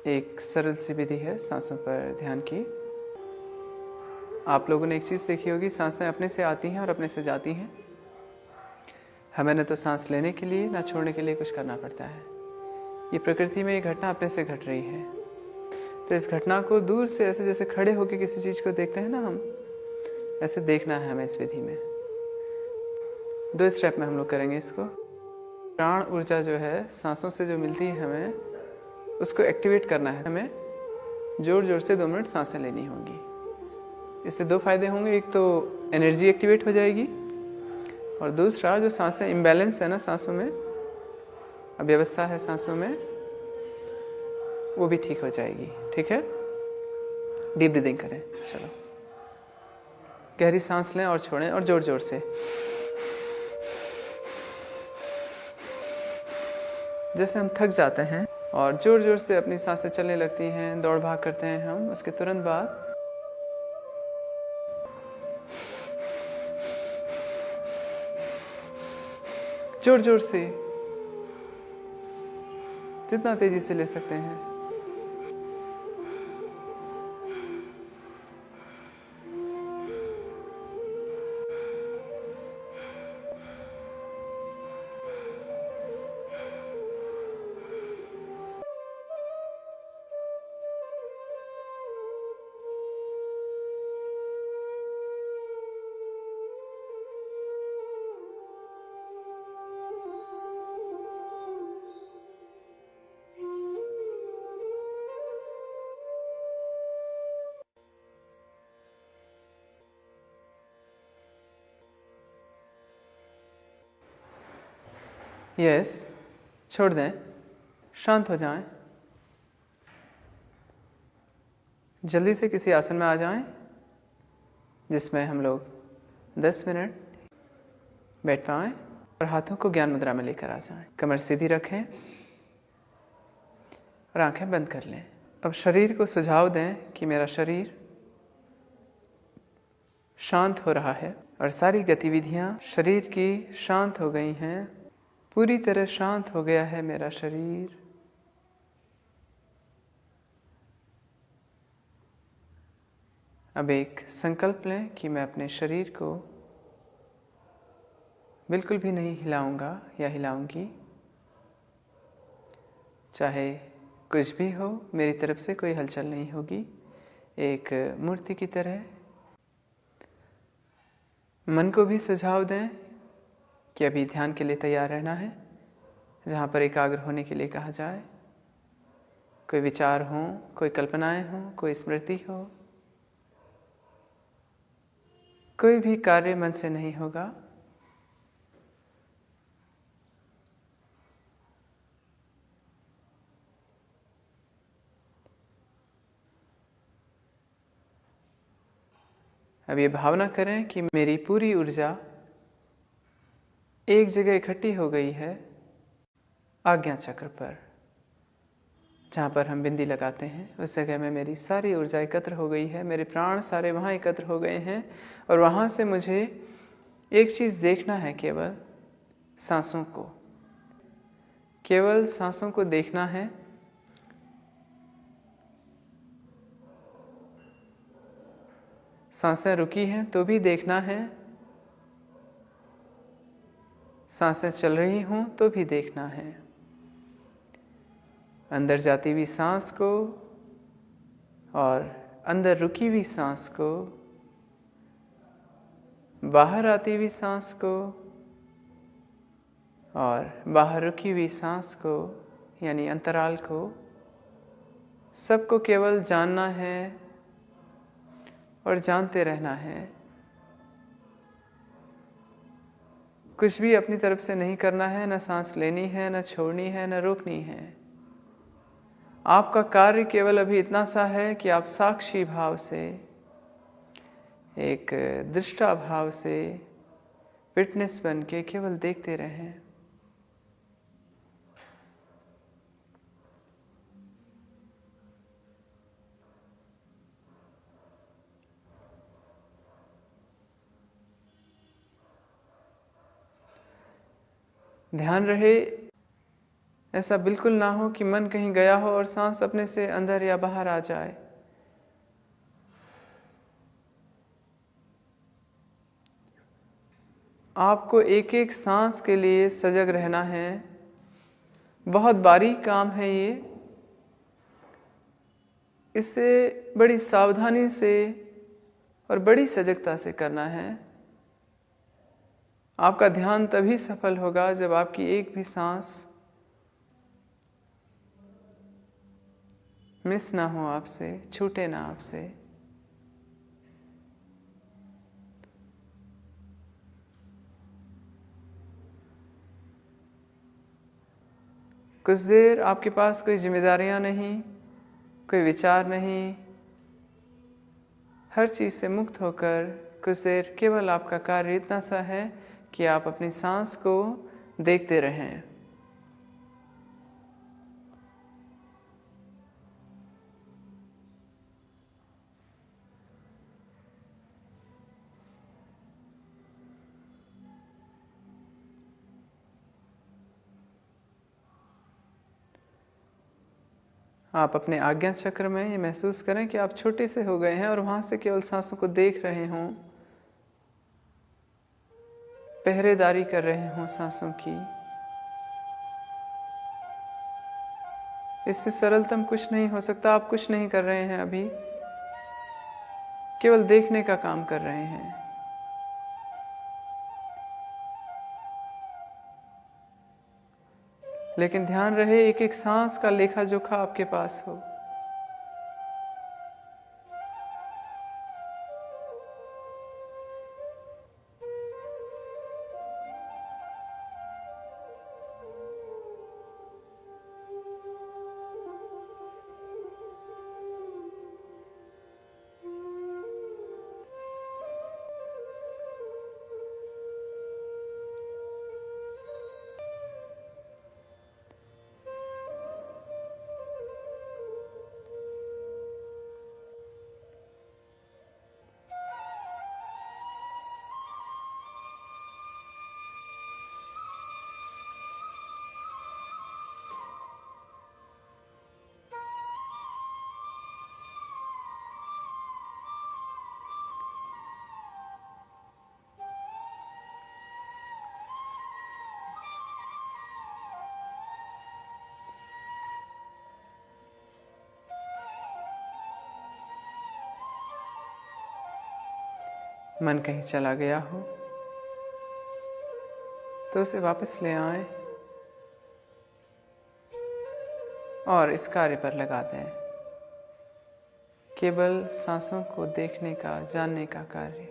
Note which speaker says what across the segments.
Speaker 1: एक सरल सी विधि है सांसों पर ध्यान की। आप लोगों ने एक चीज़ सीखी होगी, सांसें अपने से आती हैं और अपने से जाती हैं। हमें न तो सांस लेने के लिए न छोड़ने के लिए कुछ करना पड़ता है। ये प्रकृति में ये घटना अपने से घट रही है। तो इस घटना को दूर से ऐसे जैसे खड़े होकर किसी चीज़ को देखते हैं ना हम, ऐसे देखना है हमें इस विधि में। 2 स्टेप में हम लोग करेंगे इसको। प्राण ऊर्जा जो है सांसों से जो मिलती है हमें, उसको एक्टिवेट करना है। हमें जोर जोर से 2 मिनट सांसें लेनी होंगी। इससे 2 फायदे होंगे। एक तो एनर्जी एक्टिवेट हो जाएगी और दूसरा जो सांसें इम्बैलेंस है ना सांसों में, अव्यवस्था है सांसों में, वो भी ठीक हो जाएगी। ठीक है, डीप ब्रीदिंग करें। चलो, गहरी सांस लें और छोड़ें और जोर जोर से, जैसे हम थक जाते हैं और जोर जोर से अपनी सांसें चलने लगती हैं, दौड़ भाग करते हैं हम, उसके तुरंत बाद जोर जोर से, जितना तेजी से ले सकते हैं। यस, छोड़ दें, शांत हो जाएं, जल्दी से किसी आसन में आ जाएं जिसमें हम लोग 10 मिनट बैठ पाएं और हाथों को ज्ञान मुद्रा में लेकर आ जाएं। कमर सीधी रखें और आंखें बंद कर लें। अब शरीर को सुझाव दें कि मेरा शरीर शांत हो रहा है और सारी गतिविधियां शरीर की शांत हो गई हैं। पूरी तरह शांत हो गया है मेरा शरीर। अब एक संकल्प लें कि मैं अपने शरीर को बिल्कुल भी नहीं हिलाऊंगा या हिलाऊंगी। चाहे कुछ भी हो, मेरी तरफ से कोई हलचल नहीं होगी। एक मूर्ति की तरह मन को भी सुझाव दें कि अभी ध्यान के लिए तैयार रहना है, जहाँ पर एकाग्र होने के लिए कहा जाए। कोई विचार हो, कोई कल्पनाएं हो, कोई स्मृति हो, कोई भी कार्य मन से नहीं होगा। अब ये भावना करें कि मेरी पूरी ऊर्जा एक जगह इकट्ठी हो गई है, आज्ञा चक्र पर, जहाँ पर हम बिंदी लगाते हैं। उस जगह में मेरी सारी ऊर्जा एकत्र हो गई है, मेरे प्राण सारे वहाँ एकत्र हो गए हैं और वहाँ से मुझे एक चीज़ देखना है, केवल सांसों को, केवल सांसों को देखना है। सांसें रुकी हैं तो भी देखना है, सांसें चल रही हों तो भी देखना है। अंदर जाती हुई सांस को और अंदर रुकी हुई सांस को, बाहर आती हुई सांस को और बाहर रुकी हुई सांस को, यानी अंतराल को, सबको केवल जानना है और जानते रहना है। कुछ भी अपनी तरफ से नहीं करना है, न सांस लेनी है, न छोड़नी है, न रोकनी है। आपका कार्य केवल अभी इतना सा है कि आप साक्षी भाव से, एक दृष्टा भाव से, विटनेस बन के केवल देखते रहें। ध्यान रहे ऐसा बिल्कुल ना हो कि मन कहीं गया हो और सांस अपने से अंदर या बाहर आ जाए। आपको एक एक सांस के लिए सजग रहना है। बहुत बारीक काम है ये। इसे बड़ी सावधानी से और बड़ी सजगता से करना है। आपका ध्यान तभी सफल होगा जब आपकी एक भी सांस मिस ना हो आपसे, छूटे ना आपसे। कुछ देर आपके पास कोई जिम्मेदारियां नहीं, कोई विचार नहीं, हर चीज़ से मुक्त होकर कुछ देर केवल आपका कार्य इतना सा है कि आप अपनी सांस को देखते रहें। आप अपने आज्ञा चक्र में ये महसूस करें कि आप छोटे से हो गए हैं और वहाँ से केवल सांसों को देख रहे हों, पहरेदारी कर रहे हों सांसों की। इससे सरलतम कुछ नहीं हो सकता। आप कुछ नहीं कर रहे हैं अभी, केवल देखने का काम कर रहे हैं। लेकिन ध्यान रहे एक एक सांस का लेखा जोखा आपके पास हो। मन कहीं चला गया हो तो उसे वापस ले आएं और इस कार्य पर लगा दें। केवल सांसों को देखने का, जानने का कार्य।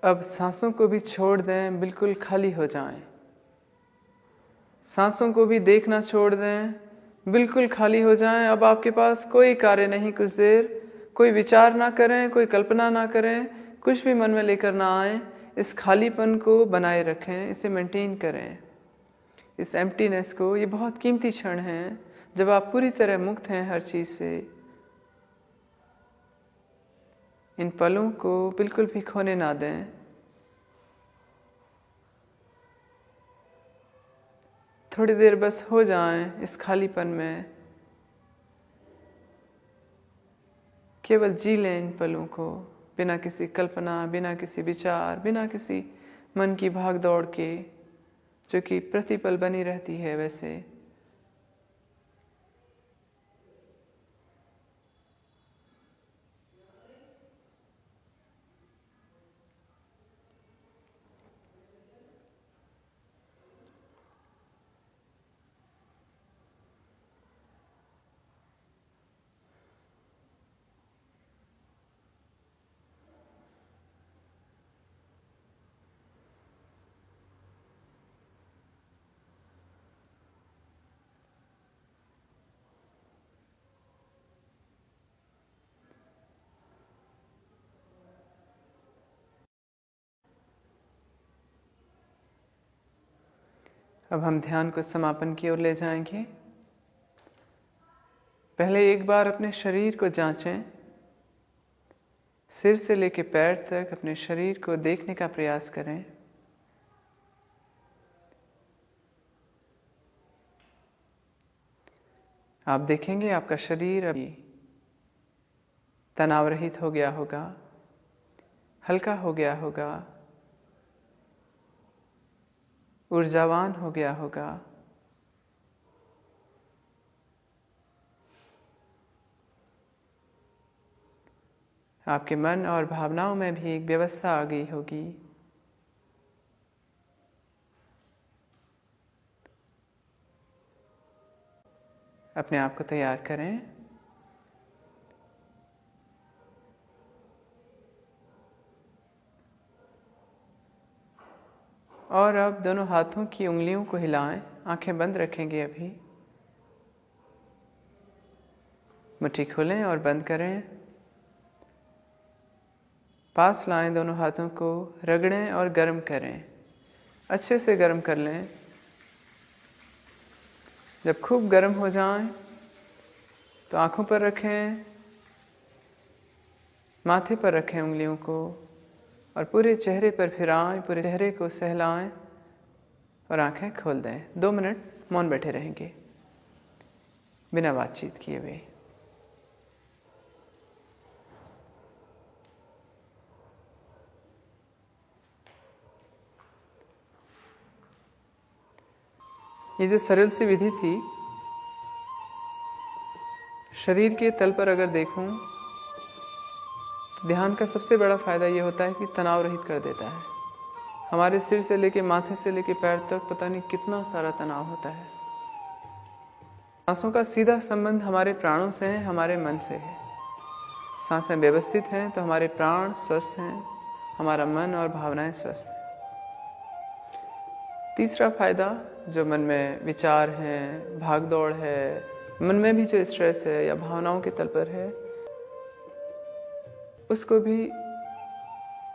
Speaker 1: अब सांसों को भी छोड़ दें, बिल्कुल खाली हो जाएं। सांसों को भी देखना छोड़ दें, बिल्कुल खाली हो जाएं। अब आपके पास कोई कार्य नहीं, कुछ देर कोई विचार ना करें, कोई कल्पना ना करें, कुछ भी मन में लेकर ना आए। इस खालीपन को बनाए रखें, इसे मेंटेन करें, इस एम्प्टीनेस को। ये बहुत कीमती क्षण हैं जब आप पूरी तरह मुक्त हैं हर चीज़ से। इन पलों को बिल्कुल भी खोने ना दें। थोड़ी देर बस हो जाएं इस खालीपन में, केवल जी लें इन पलों को, बिना किसी कल्पना, बिना किसी विचार, बिना किसी मन की भाग दौड़ के, जो कि प्रतिपल बनी रहती है वैसे। अब हम ध्यान को समापन की ओर ले जाएंगे। पहले एक बार अपने शरीर को जांचें। सिर से लेकर पैर तक अपने शरीर को देखने का प्रयास करें। आप देखेंगे आपका शरीर अभी तनाव रहित हो गया होगा, हल्का हो गया होगा, ऊर्जावान हो गया होगा। आपके मन और भावनाओं में भी एक व्यवस्था आ गई होगी। अपने आप को तैयार करें। और अब दोनों हाथों की उंगलियों को हिलाएं। आंखें बंद रखेंगे अभी। मुट्ठी खोलें और बंद करें। पास लाएं दोनों हाथों को, रगड़ें और गर्म करें। अच्छे से गर्म कर लें। जब खूब गर्म हो जाएं तो आंखों पर रखें, माथे पर रखें उंगलियों को और पूरे चेहरे पर फिराएं, पूरे चेहरे को सहलाएं और आंखें खोल दें। 2 मिनट मौन बैठे रहेंगे बिना बातचीत किए हुए। ये जो सरल सी विधि थी, शरीर के तल पर अगर देखूं तो ध्यान का सबसे बड़ा फायदा ये होता है कि तनाव रहित कर देता है। हमारे सिर से लेके माथे से लेके पैर तक पता नहीं कितना सारा तनाव होता है। सांसों का सीधा संबंध हमारे प्राणों से है, हमारे मन से है। सांसें व्यवस्थित हैं तो हमारे प्राण स्वस्थ हैं, हमारा मन और भावनाएं स्वस्थ हैं। तीसरा फायदा, जो मन में विचार हैं, भाग दौड़ है, मन में भी जो स्ट्रेस है या भावनाओं के तल पर है, उसको भी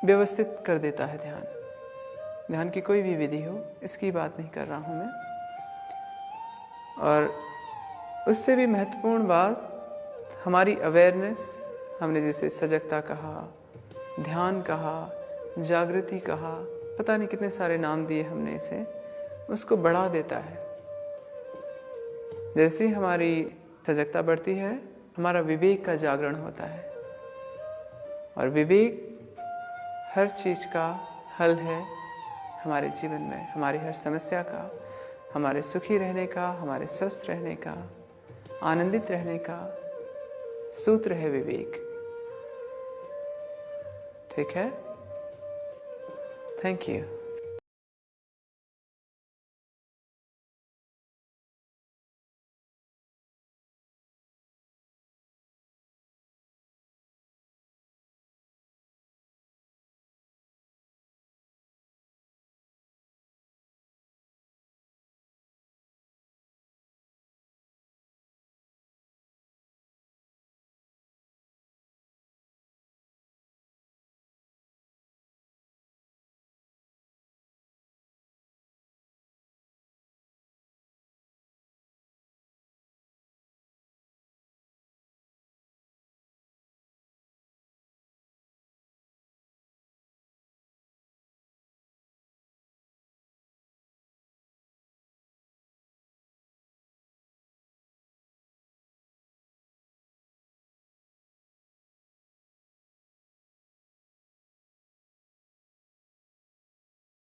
Speaker 1: व्यवस्थित कर देता है ध्यान। ध्यान की कोई भी विधि हो, इसकी बात नहीं कर रहा हूँ मैं। और उससे भी महत्वपूर्ण बात हमारी अवेयरनेस, हमने जिसे सजगता कहा, ध्यान कहा, जागृति कहा, पता नहीं कितने सारे नाम दिए हमने इसे, उसको बढ़ा देता है। जैसे ही हमारी सजगता बढ़ती है, हमारा विवेक का जागरण होता है। और विवेक हर चीज़ का हल है हमारे जीवन में, हमारी हर समस्या का, हमारे सुखी रहने का, हमारे स्वस्थ रहने का, आनंदित रहने का सूत्र है विवेक। ठीक है? Thank you.